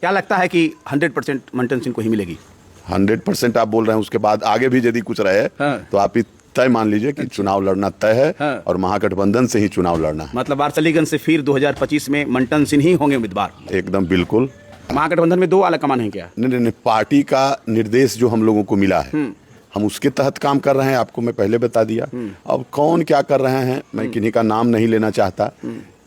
क्या लगता है कि 100% मंटन सिंह को ही मिलेगी? 100% आप बोल रहे हैं, उसके बाद आगे भी यदि कुछ रहे तो आप तय मान लीजिए कि चुनाव लड़ना तय है और महागठबंधन से ही चुनाव लड़ना है। मतलब वारसलीगंज से फिर 2025 में मंटन सिंह ही होंगे उम्मीदवार? एकदम बिल्कुल। महागठबंधन में दो आला कमान है क्या? नहीं, पार्टी का निर्देश जो हम लोगों को मिला है हम उसके तहत काम कर रहे हैं। आपको मैं पहले बता दिया। अब कौन क्या कर रहे हैं मैं किन्हीं का नाम नहीं लेना चाहता।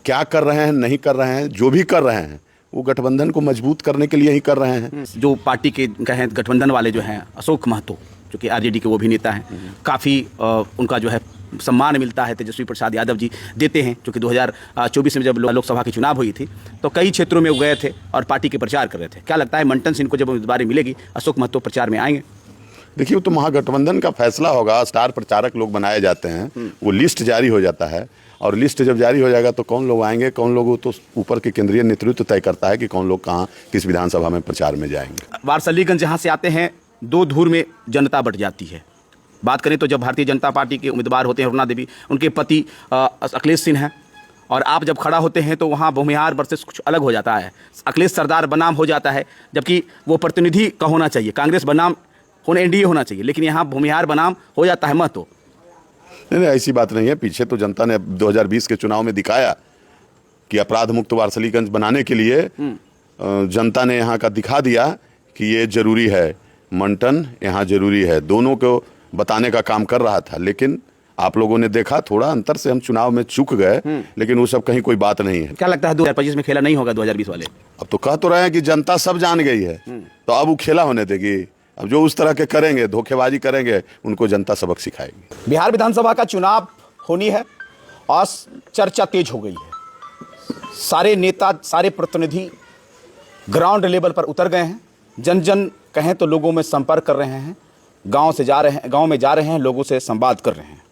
क्या कर रहे हैं नहीं कर रहे हैं, जो भी कर रहे हैं वो गठबंधन को मजबूत करने के लिए ही कर रहे हैं। जो पार्टी के कहें गठबंधन वाले जो हैं, अशोक महतो जो कि आरजेडी के वो भी नेता हैं, काफ़ी उनका जो है सम्मान मिलता है। तेजस्वी प्रसाद यादव जी देते हैं, क्योंकि 2024 में जब लोकसभा की चुनाव हुई थी तो कई क्षेत्रों में वो गए थे और पार्टी के प्रचार कर रहे थे। क्या लगता है मंटन सिंह को जब उम्मीदवारी मिलेगी अशोक महतो प्रचार में आएंगे? देखिए, वो तो महागठबंधन का फैसला होगा। स्टार प्रचारक लोग बनाए जाते हैं, वो लिस्ट जारी हो जाता है और लिस्ट जब जारी हो जाएगा तो कौन लोग आएंगे कौन लोग, तो ऊपर के केंद्रीय नेतृत्व तय करता है कि कौन लोग कहाँ किस विधानसभा में प्रचार में जाएंगे। वारसलीगंज जहाँ से आते हैं दो धुर में जनता बट जाती है। बात करें तो जब भारतीय जनता पार्टी के उम्मीदवार होते हैं अरुणा देवी, उनके पति अखिलेश सिंह हैं, और आप जब खड़ा होते हैं तो वहाँ भूमिहार वर्सेस कुछ अलग हो जाता है। अखिलेश सरदार बनाम हो जाता है, जबकि वो प्रतिनिधि का होना चाहिए, कांग्रेस बनाम होने एनडीए होना चाहिए, लेकिन यहाँ भूमिहार बनाम हो जाता है महतो। नहीं, ऐसी बात नहीं है। पीछे तो जनता ने 2020 के चुनाव में दिखाया कि अपराध मुक्त वारसलीगंज बनाने के लिए जनता ने यहाँ का दिखा दिया कि ये जरूरी है, मंटन यहाँ जरूरी है। दोनों को बताने का काम कर रहा था, लेकिन आप लोगों ने देखा थोड़ा अंतर से हम चुनाव में चूक गए, लेकिन वो सब कहीं कोई बात नहीं है। क्या लगता है 2025 में खेला नहीं होगा 2020 वाले? अब तो कह तो रहे हैं कि जनता सब जान गई है, तो अब वो खेला होने देगी? अब जो उस तरह के करेंगे, धोखेबाजी करेंगे, उनको जनता सबक सिखाएगी। बिहार विधानसभा का चुनाव होनी है और चर्चा तेज हो गई है। सारे नेता, सारे प्रतिनिधि ग्राउंड लेवल पर उतर गए हैं। जन जन कहें तो लोगों में संपर्क कर रहे हैं, गांव में जा रहे हैं, लोगों से संवाद कर रहे हैं।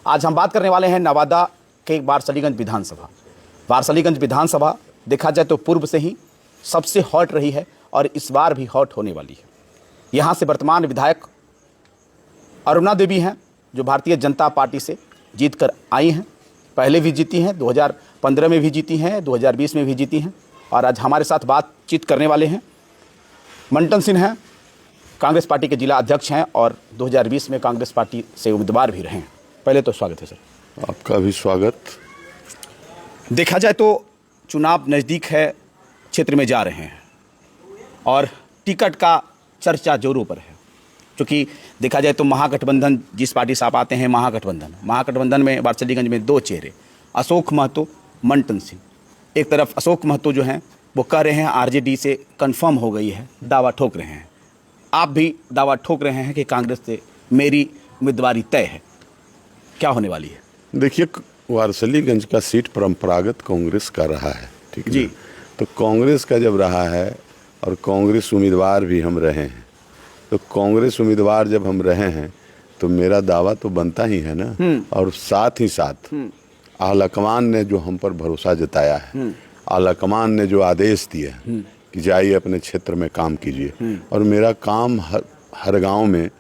आज हम बात करने वाले हैं नवादा के वारसलीगंज विधानसभा। वारसलीगंज विधानसभा देखा जाए तो पूर्व से ही सबसे हॉट रही है और इस बार भी हॉट होने वाली है। यहाँ से वर्तमान विधायक अरुणा देवी हैं, जो भारतीय जनता पार्टी से जीत कर आई हैं। पहले भी जीती हैं, 2015 में भी जीती हैं, 2020 में भी जीती हैं, और आज हमारे साथ बातचीत करने वाले हैं। मंटन सिंह हैं, कांग्रेस पार्टी के जिला अध्यक्ष हैं और 2020 में कांग्रेस पार्टी से उम्मीदवार भी रहे हैं। पहले तो स्वागत है सर। आपका भी स्वागत। देखा जाए तो चुनाव नज़दीक है, क्षेत्र में जा रहे हैं और टिकट का चर्चा जोरों पर है, क्योंकि देखा जाए तो महागठबंधन, जिस पार्टी से आप आते हैं महागठबंधन में वारसलीगंज में दो चेहरे, अशोक महतो, मंटन सिंह। एक तरफ अशोक महतो जो हैं वो कह रहे हैं आरजेडी से कंफर्म हो गई है, दावा ठोक रहे हैं। आप भी दावा ठोक रहे हैं कि कांग्रेस से मेरी उम्मीदवारी तय है। क्या होने वाली है? देखिए, वारसलीगंज का सीट परंपरागत कांग्रेस का रहा है, ठीक है जी। तो कांग्रेस का जब रहा है और कांग्रेस उम्मीदवार भी हम रहे हैं, तो कांग्रेस उम्मीदवार जब हम रहे हैं तो मेरा दावा तो बनता ही है ना। और साथ ही साथ आलाकमान ने जो हम पर भरोसा जताया है, आलाकमान ने जो आदेश दिए हैं कि जाइए अपने क्षेत्र में काम कीजिए, और मेरा काम हर गांव में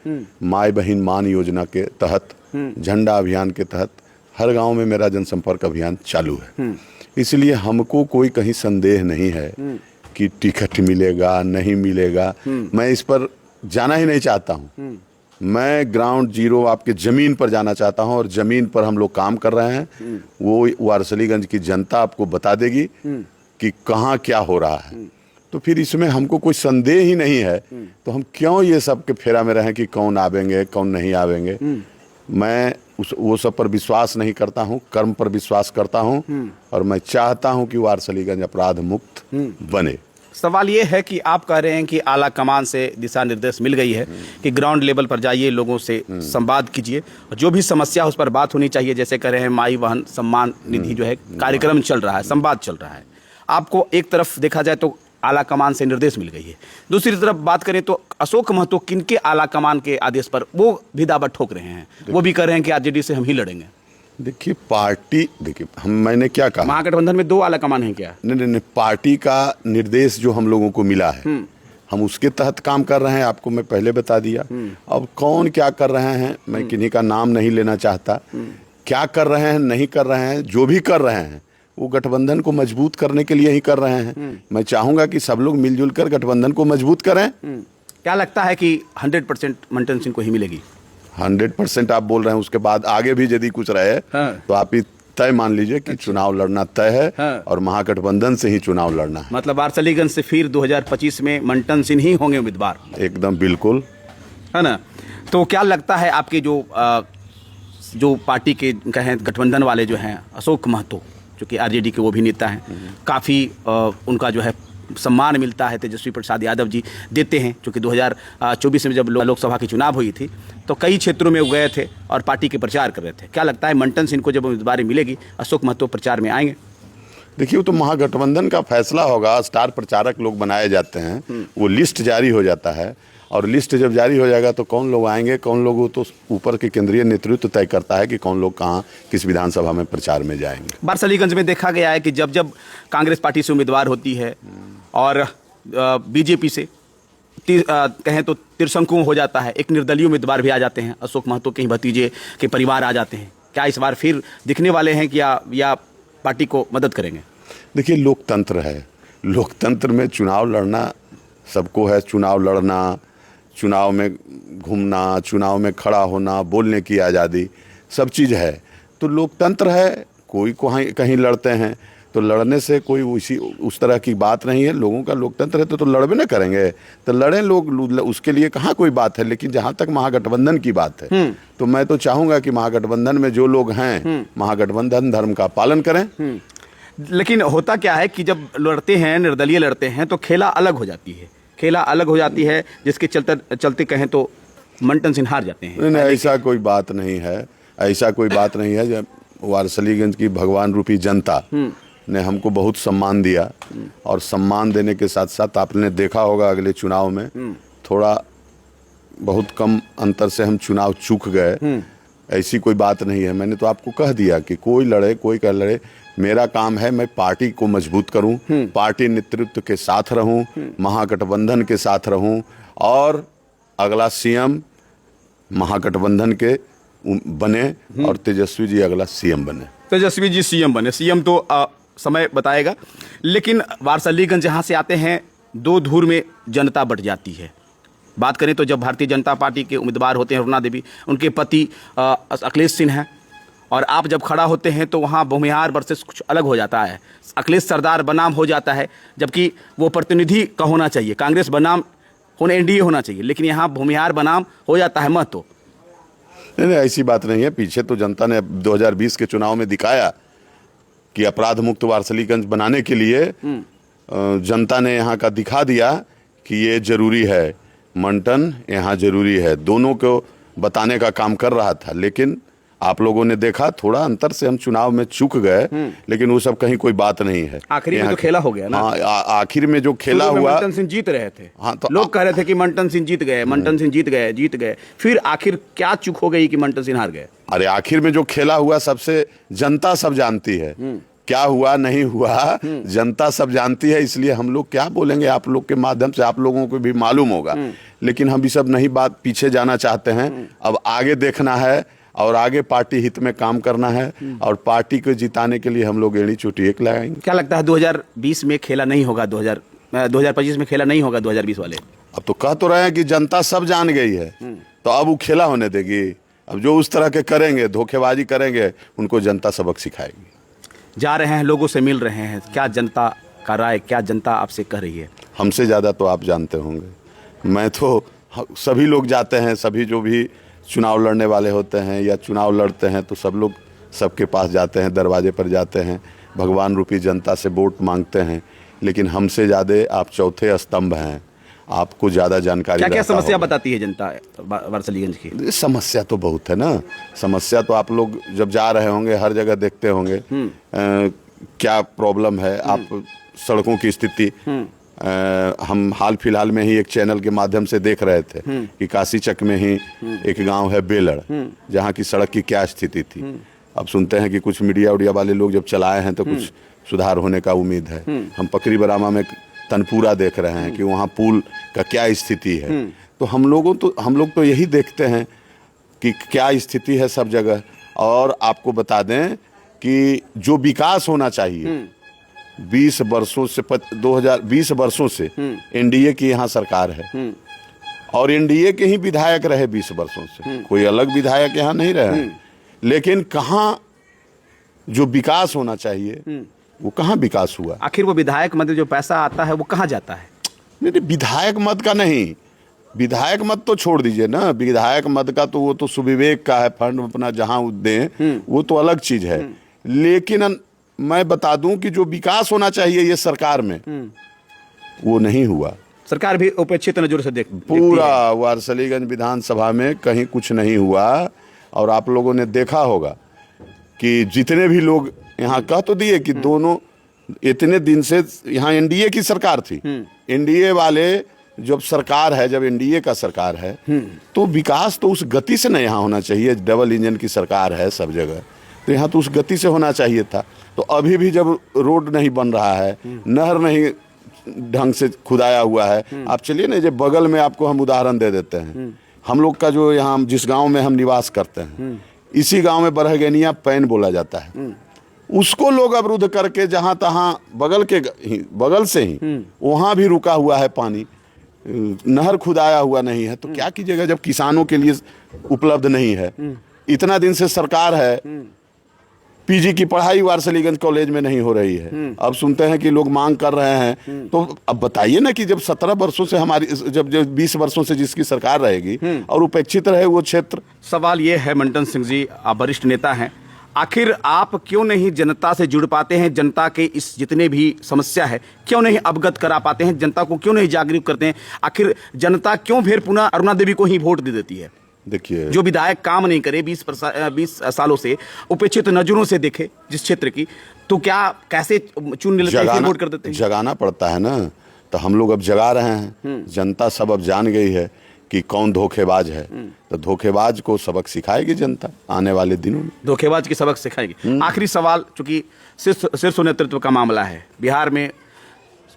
माई बहन मान योजना के तहत, झंडा अभियान के तहत हर गांव में मेरा जनसंपर्क अभियान चालू है। इसलिए हमको कोई कहीं संदेह नहीं है कि टिकट मिलेगा नहीं मिलेगा। मैं इस पर जाना ही नहीं चाहता हूँ। मैं ग्राउंड जीरो आपके ज़मीन पर जाना चाहता हूँ, और ज़मीन पर हम लोग काम कर रहे हैं। वो वारसलीगंज की जनता आपको बता देगी कि कहाँ क्या हो रहा है। तो फिर इसमें हमको कोई संदेह ही नहीं है, तो हम क्यों ये सब के फेरा में रहें कि कौन आवेंगे कौन नहीं आवेंगे। मैं वो सब पर विश्वास नहीं करता हूँ, कर्म पर विश्वास करता हूँ, और मैं चाहता हूँ कि वारसलीगंज अपराध मुक्त बने। सवाल ये है कि आप कह रहे हैं कि आला कमान से दिशा निर्देश मिल गई है कि ग्राउंड लेवल पर जाइए, लोगों से संवाद कीजिए, जो भी समस्या उस पर बात होनी चाहिए। जैसे कह रहे हैं माई बहन सम्मान निधि जो है कार्यक्रम चल रहा है, संवाद चल रहा है। आपको एक तरफ देखा जाए तो आला कमान से निर्देश मिल गई है, दूसरी तरफ बात करें तो अशोक महतो किनके आला कमान के आदेश पर वो भी दावा ठोक रहे हैं, वो भी कह रहे हैं कि आरजेडी से हम ही लड़ेंगे। देखिए, मैंने क्या कहा, महागठबंधन में दो आला कमान है क्या? नहीं, पार्टी का निर्देश जो हम लोगों को मिला है हम उसके तहत काम कर रहे हैं। आपको मैं पहले बता दिया। अब कौन क्या कर रहे हैं मैं किन्हीं का नाम नहीं लेना चाहता। क्या कर रहे हैं नहीं कर रहे हैं, जो भी कर रहे हैं वो गठबंधन को मजबूत करने के लिए ही कर रहे हैं। मैं चाहूंगा कि सब लोग मिलजुल कर गठबंधन को मजबूत करें। क्या लगता है कि 100% मंटन सिंह को ही मिलेगी? 100% आप बोल रहे हैं, उसके बाद आगे भी यदि कुछ रहे हाँ। तो आप ही तय मान लीजिए कि चुनाव लड़ना तय है। हाँ। और महागठबंधन से ही चुनाव लड़ना है। मतलब वारसलीगंज से फिर 2025 में मंटन सिंह ही होंगे उम्मीदवार, एकदम बिल्कुल, है ना? तो क्या लगता है आपके जो पार्टी के कहें गठबंधन वाले जो हैं, अशोक महतो जो कि आरजेडी के वो भी नेता हैं, काफ़ी उनका जो है सम्मान मिलता है, तेजस्वी प्रसाद यादव जी देते हैं, क्योंकि 2024 में जब लोकसभा की चुनाव हुई थी तो कई क्षेत्रों में वो गए थे और पार्टी के प्रचार कर रहे थे। क्या लगता है मंटन सिंह को जब उम्मीदवारी मिलेगी, अशोक महतो प्रचार में आएंगे? देखिए, वो तो महागठबंधन का फैसला होगा। स्टार प्रचारक लोग बनाए जाते हैं, वो लिस्ट जारी हो जाता है, और लिस्ट जब जारी हो जाएगा तो कौन लोग आएंगे, कौन लोग, तो ऊपर के केंद्रीय नेतृत्व तय करता है कि कौन लोग कहाँ किस विधानसभा में प्रचार में जाएंगे। वारसलीगंज में देखा गया है कि जब जब कांग्रेस पार्टी से उम्मीदवार होती है और बीजेपी से कहें तो त्रिशंकु हो जाता है, एक निर्दलीय उम्मीदवार भी आ जाते हैं, अशोक महतो के ही भतीजे के परिवार आ जाते हैं। क्या इस बार फिर दिखने वाले हैं कि या पार्टी को मदद करेंगे? देखिए, लोकतंत्र है, लोकतंत्र में चुनाव लड़ना सबको है। चुनाव लड़ना, चुनाव में घूमना, चुनाव में खड़ा होना, बोलने की आज़ादी, सब चीज़ है। तो लोकतंत्र है, कोई कहीं लड़ते हैं तो लड़ने से कोई उस तरह की बात नहीं है। लोगों का लोकतंत्र है तो लड़बे ना करेंगे, तो लड़ें लोग, उसके लिए कहाँ कोई बात है। लेकिन जहाँ तक महागठबंधन की बात है तो मैं तो चाहूँगा कि महागठबंधन में जो लोग हैं, महागठबंधन धर्म का पालन करें। लेकिन होता क्या है कि जब लड़ते हैं, निर्दलीय लड़ते हैं, तो खेला अलग हो जाती है, खेला अलग हो जाती है, जिसके चलते कहें तो मंटन सिंह हार जाते हैं। नहीं, ऐसा कोई बात नहीं है, ऐसा कोई बात नहीं है। जब वारसलीगंज की भगवान रूपी जनता ने हमको बहुत सम्मान दिया, और सम्मान देने के साथ साथ आपने देखा होगा अगले चुनाव में थोड़ा बहुत कम अंतर से हम चुनाव चूक गए। ऐसी कोई बात नहीं है। मैंने तो आपको कह दिया कि कोई लड़े, कोई कर लड़े, मेरा काम है मैं पार्टी को मजबूत करूं, पार्टी नेतृत्व के साथ रहूं, महागठबंधन के साथ रहूं, और अगला सीएम महागठबंधन के बने और तेजस्वी जी अगला सीएम बने। तेजस्वी जी सीएम बने, सीएम तो समय बताएगा। लेकिन वारसलीगंज जहाँ से आते हैं, दो धुर में जनता बट जाती है। बात करें तो जब भारतीय जनता पार्टी के उम्मीदवार होते हैं अरुणा देवी, उनके पति अखिलेश सिंह हैं, और आप जब खड़ा होते हैं तो वहाँ भूमिहार वर्सेस कुछ अलग हो जाता है। अखिलेश सरदार बनाम हो जाता है, जबकि वो प्रतिनिधि का होना चाहिए, कांग्रेस बनाम होने एनडीए होना चाहिए, लेकिन यहाँ भूमिहार बनाम हो जाता है महतो। नहीं, ऐसी बात नहीं है। पीछे तो जनता ने 2020 के चुनाव में दिखाया कि अपराध मुक्त वारसलीगंज बनाने के लिए जनता ने यहाँ का दिखा दिया कि ये जरूरी है, मंटन यहाँ जरूरी है। दोनों को बताने का काम कर रहा था, लेकिन आप लोगों ने देखा थोड़ा अंतर से हम चुनाव में चूक गए, लेकिन वो सब कहीं कोई बात नहीं है। आखिरी में तो खेला हो गया ना। हाँ, आखिर में जो खेला हुआ, मंटन सिंह जीत रहे थे। हाँ, तो लोग कह रहे थे कि मंटन सिंह जीत गए, मंटन सिंह जीत गए। फिर आखिर क्या चूक हो गई कि मंटन सिंह हार गए? अरे आखिर में जो खेला हुआ सबसे जनता सब जानती है, क्या हुआ नहीं हुआ जनता सब जानती है। इसलिए हम लोग क्या बोलेंगे, आप लोग के माध्यम से आप लोगों को भी मालूम होगा। लेकिन हम ये सब नहीं बात पीछे जाना चाहते हैं, अब आगे देखना है और आगे पार्टी हित में काम करना है, और पार्टी को जिताने के लिए हम लोग एड़ी चोटी एक लगाएंगे। क्या लगता है 2020 में खेला नहीं होगा, 2025 में खेला नहीं होगा 2020 वाले? अब तो कह तो रहे हैं कि जनता सब जान गई है, तो अब वो खेला होने देगी? अब जो उस तरह के करेंगे, धोखेबाजी करेंगे, उनको जनता सबक सिखाएगी। जा रहे हैं, लोगों से मिल रहे हैं, क्या जनता का राय, क्या जनता आपसे कह रही है? हमसे ज़्यादा तो आप जानते होंगे। मैं तो, सभी लोग जाते हैं, सभी जो भी चुनाव लड़ने वाले होते हैं या चुनाव लड़ते हैं तो सब लोग सबके पास जाते हैं, दरवाजे पर जाते हैं, भगवान रूपी जनता से वोट मांगते हैं। लेकिन हमसे ज़्यादा आप चौथे स्तंभ हैं, आपको ज़्यादा जानकारी। क्या क्या समस्या बताती है जनता वारसलीगंज की? समस्या तो बहुत है ना। समस्या तो आप लोग जब जा रहे होंगे हर जगह देखते होंगे क्या प्रॉब्लम है। आप सड़कों की स्थिति, हम हाल फिलहाल में ही एक चैनल के माध्यम से देख रहे थे कि काशीचक में ही एक गांव है बेलड़, जहां की सड़क की क्या स्थिति थी। अब सुनते हैं कि कुछ मीडिया उडिया वाले लोग जब चलाए हैं तो कुछ सुधार होने का उम्मीद है। हम पकरी बरामा में तनपुरा देख रहे हैं कि वहाँ पुल का क्या स्थिति है। तो हम लोग तो यही देखते हैं कि क्या स्थिति है सब जगह। और आपको बता दें कि जो विकास होना चाहिए 20 वर्षों से 2020 वर्षों से एनडीए की यहाँ सरकार है और एनडीए के ही विधायक रहे 20 वर्षों से, कोई अलग विधायक यहाँ नहीं रहे हैं। लेकिन कहाँ जो विकास होना चाहिए वो कहाँ विकास हुआ? आखिर वो विधायक मत जो पैसा आता है वो कहाँ जाता है? नहीं, विधायक मत का नहीं, विधायक मत तो छोड़ दीजिए ना, विधायक मत का तो वो तो सुविवेक का है, फंड अपना जहां दें वो तो अलग चीज है। लेकिन मैं बता दूं कि जो विकास होना चाहिए ये सरकार में वो नहीं हुआ। सरकार भी उपेक्षित नजर से पूरा वारसलीगंज विधानसभा में कहीं कुछ नहीं हुआ। और आप लोगों ने देखा होगा कि जितने भी लोग यहाँ कह तो दिए कि दोनों इतने दिन से यहाँ एनडीए की सरकार थी, एनडीए वाले जब सरकार है, जब एनडीए का सरकार है तो विकास तो उस गति से नहीं यहाँ होना चाहिए। डबल इंजन की सरकार है सब जगह, तो यहाँ तो उस गति से होना चाहिए था। तो अभी भी जब रोड नहीं बन रहा है, नहर नहीं ढंग से खुदाया हुआ है, आप चलिए ना, जब बगल में आपको हम उदाहरण दे देते हैं, हम लोग का जो यहाँ जिस गांव में हम निवास करते हैं, इसी गांव में बरहगेनिया पैन बोला जाता है, उसको लोग अवरुद्ध करके जहां तहां बगल से ही वहां भी रुका हुआ है पानी, नहर खुदाया हुआ नहीं है। तो क्या कीजिएगा जब किसानों के लिए उपलब्ध नहीं है। इतना दिन से सरकार है, पीजी की पढ़ाई वारसलीगंज कॉलेज में नहीं हो रही है, अब सुनते हैं कि लोग मांग कर रहे हैं। तो अब बताइए ना कि जब 17 वर्षों से हमारी जब 20 वर्षों से जिसकी सरकार रहेगी और उपेक्षित रहे वो क्षेत्र। सवाल ये है मंटन सिंह जी, आप वरिष्ठ नेता हैं, आखिर आप क्यों नहीं जनता से जुड़ पाते हैं? जनता के इस जितने भी समस्या है क्यों नहीं अवगत करा पाते हैं? जनता को क्यों नहीं जागरूक करते हैं? आखिर जनता क्यों फिर पुनः अरुणा देवी को ही वोट दे देती है? देखिए, जो विधायक काम नहीं करे 20 सालों से, उपेक्षित नजरों से देखे जिस क्षेत्र की, तो क्या कैसे चुन लेते हैं, वोट कर देते हैं? जगाना पड़ता है ना, तो हम लोग अब जगा रहे हैं। जनता सब अब जान गई है कि कौन धोखेबाज है, तो धोखेबाज को सबक सिखाएगी जनता आने वाले दिनों में, धोखेबाज की सबक सिखाएगी। आखिरी सवाल, चूंकि शीर्ष नेतृत्व का मामला है, बिहार में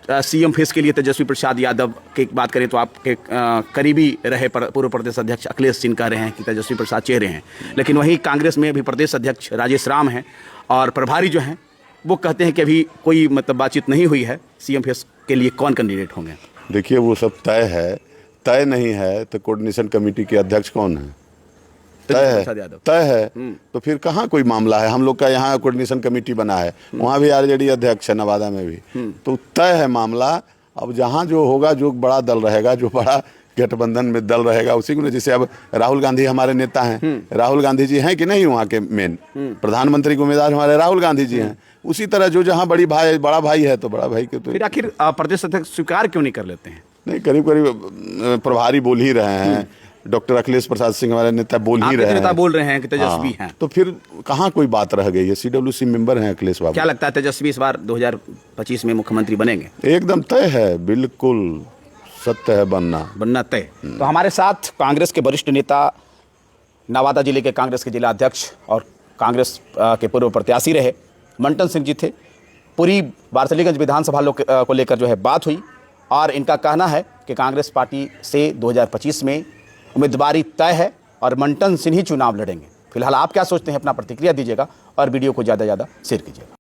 सीएम फेस के लिए तेजस्वी प्रसाद यादव की बात करें तो आपके करीबी रहे पूर्व प्रदेश अध्यक्ष अखिलेश सिंह कह रहे हैं कि तेजस्वी प्रसाद चेहरे हैं, लेकिन वहीं कांग्रेस में अभी प्रदेश अध्यक्ष राजेश राम हैं और प्रभारी जो हैं वो कहते हैं कि अभी कोई मतलब बातचीत नहीं हुई है, सीएम फेस के लिए कौन कैंडिडेट होंगे? देखिए, वो सब तय नहीं है तो कोऑर्डिनेशन कमेटी के अध्यक्ष कौन है? तय है तो फिर कहाँ कोई मामला है? हम लोग का यहाँ कोऑर्डिनेशन कमेटी बना है, वहाँ भी आरजेडी अध्यक्ष है, नवादा में भी, तो तय है मामला। अब जहाँ जो होगा, जो बड़ा दल रहेगा, जो बड़ा गठबंधन में दल रहेगा उसी को, जैसे अब राहुल गांधी हमारे नेता हैं, राहुल गांधी जी हैं कि नहीं वहाँ के मेन प्रधानमंत्री के उम्मीदवार हमारे राहुल गांधी जी हैं, उसी तरह जो जहाँ बड़ा भाई है तो बड़ा भाई के। तो फिर आखिर प्रदेश अध्यक्ष स्वीकार क्यों नहीं कर लेते हैं? नहीं, करीब करीब प्रभारी बोल ही रहे हैं, डॉक्टर अखिलेश प्रसाद सिंह हमारे नेता बोल ही रहे हैं, बोल रहे हैं कि तेजस्वी हैं, तो फिर कहाँ कोई बात रह गई है? सीडब्ल्यूसी मेंबर हैं अखिलेश बाबू। क्या लगता है तेजस्वी इस बार 2025 में मुख्यमंत्री बनेंगे? एकदम तय है, बिल्कुल सत्य है, बनना तय। तो हमारे साथ कांग्रेस के वरिष्ठ नेता, नवादा जिले के कांग्रेस के जिला अध्यक्ष और कांग्रेस के पूर्व प्रत्याशी रहे मंटन सिंह जी थे। पूरी वारसलीगंज विधानसभा को लेकर जो है बात हुई और इनका कहना है कि कांग्रेस पार्टी से 2025 में उम्मीदवारी तय है और मंटन सिंह ही चुनाव लड़ेंगे। फिलहाल आप क्या सोचते हैं? अपना प्रतिक्रिया दीजिएगा और वीडियो को ज़्यादा से ज़्यादा शेयर कीजिएगा।